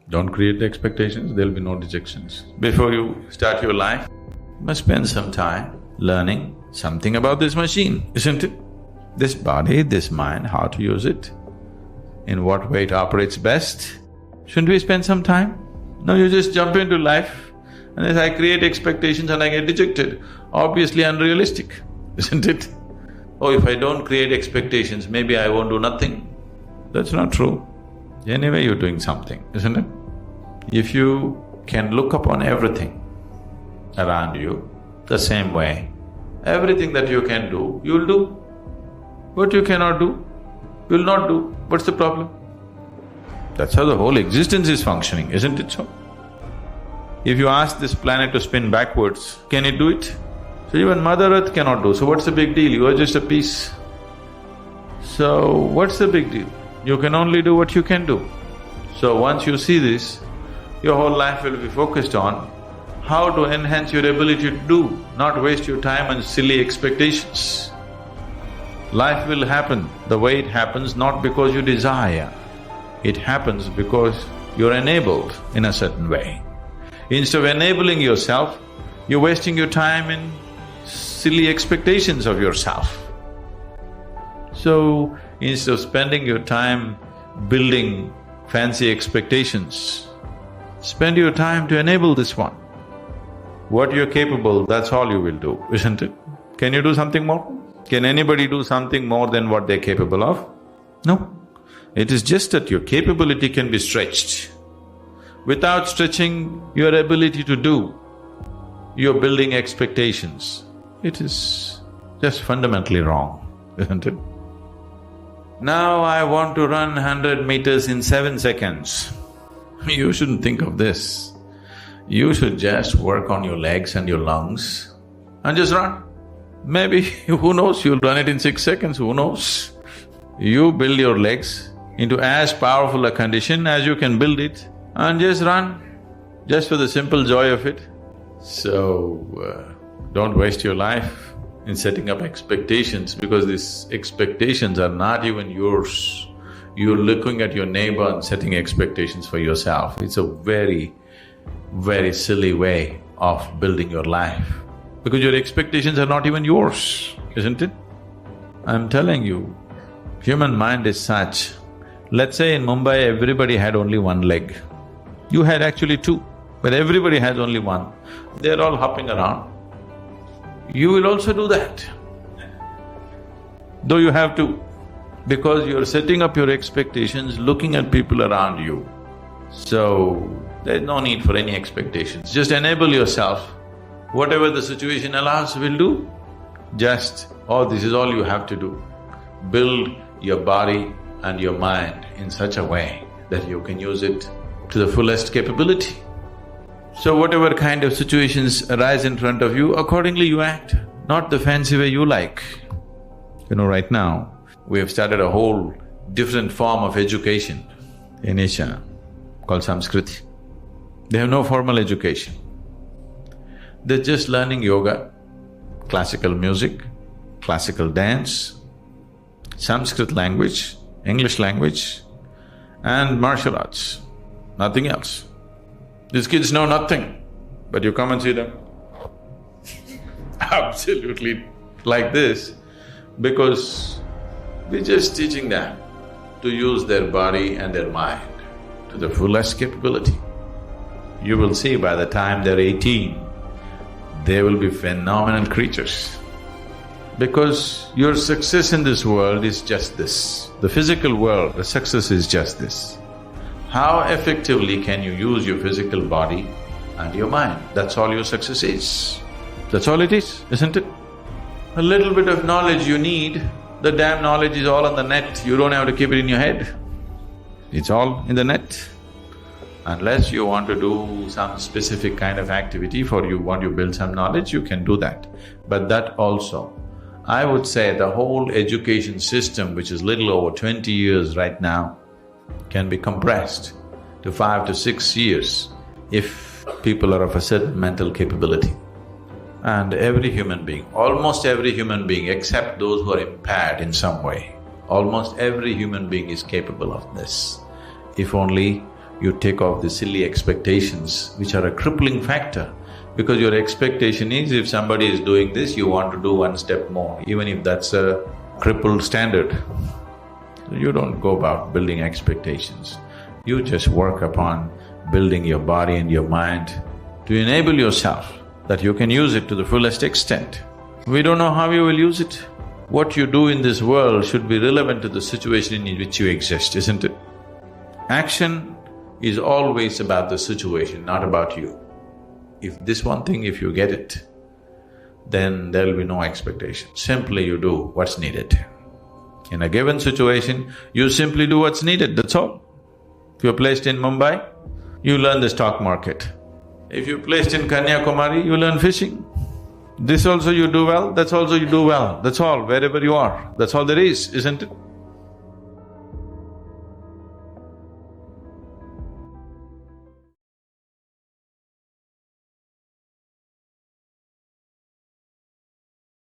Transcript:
Don't create the expectations, there'll be no dejections. Before you start your life, you must spend some time learning something about this machine, isn't it? This body, this mind, how to use it, in what way it operates best. Shouldn't we spend some time? No, you just jump into life and as I create expectations and I get dejected. Obviously unrealistic, isn't it? Oh, if I don't create expectations, maybe I won't do nothing. That's not true. Anyway, you're doing something, isn't it? If you can look upon everything around you the same way, everything that you can do, you'll do. What you cannot do, you'll not do. What's the problem? That's how the whole existence is functioning, isn't it so? If you ask this planet to spin backwards, can it do it? So even Mother Earth cannot do, so what's the big deal? You are just a piece. So what's the big deal? You can only do what you can do. So once you see this, your whole life will be focused on how to enhance your ability to do, not waste your time on silly expectations. Life will happen the way it happens not because you desire, it happens because you're enabled in a certain way. Instead of enabling yourself, you're wasting your time in silly expectations of yourself. So, instead of spending your time building fancy expectations, spend your time to enable this one. What you're capable, that's all you will do, isn't it? Can you do something more? Can anybody do something more than what they're capable of? No. It is just that your capability can be stretched. Without stretching your ability to do, you're building expectations. It is just fundamentally wrong, isn't it? Now I want to run 100 meters in 7 seconds. You shouldn't think of this. You should just work on your legs and your lungs and just run. Maybe, who knows, you'll run it in 6 seconds, who knows? You build your legs into as powerful a condition as you can build it and just run, just for the simple joy of it. So, don't waste your life in setting up expectations because these expectations are not even yours. You're looking at your neighbor and setting expectations for yourself. It's a very, very silly way of building your life because your expectations are not even yours, isn't it? I'm telling you, human mind is such. Let's say in Mumbai everybody had only one leg. You had actually two, but everybody has only one. They're all hopping around. You will also do that, though you have to, because you're setting up your expectations looking at people around you. So, there's no need for any expectations. Just enable yourself. Whatever the situation allows, will do. Just, this is all you have to do. Build your body and your mind in such a way that you can use it to the fullest capability. So whatever kind of situations arise in front of you, accordingly you act, not the fancy way you like. You know, right now, we have started a whole different form of education in Asia called Samskriti. They have no formal education. They're just learning yoga, classical music, classical dance, Sanskrit language, English language, and martial arts, nothing else. These kids know nothing, but you come and see them absolutely like this because we're just teaching them to use their body and their mind to the fullest capability. You will see by the time they're 18, they will be phenomenal creatures. Because your success in this world is just this. The physical world, the success is just this. How effectively can you use your physical body and your mind? That's all your success is. That's all it is, isn't it? A little bit of knowledge you need, the damn knowledge is all on the net, you don't have to keep it in your head. It's all in the net. Unless you want to do some specific kind of activity for you want to build some knowledge, you can do that. But that also, I would say the whole education system, which is little over 20 years right now, can be compressed to 5 to 6 years if people are of a certain mental capability. And every human being, almost every human being except those who are impaired in some way, almost every human being is capable of this, if only You take off the silly expectations which are a crippling factor, because your expectation is if somebody is doing this, you want to do one step more, even if that's a crippled standard. You don't go about building expectations. You just work upon building your body and your mind to enable yourself that you can use it to the fullest extent. We don't know how you will use it. What you do in this world should be relevant to the situation in which you exist, isn't it? Action is always about the situation, not about you. If this one thing, if you get it, then there'll be no expectation. Simply you do what's needed. In a given situation, you simply do what's needed, that's all. If you're placed in Mumbai, you learn the stock market. If you're placed in Kanyakumari, you learn fishing. This also you do well, that's also you do well, that's all, wherever you are, that's all there is, isn't it?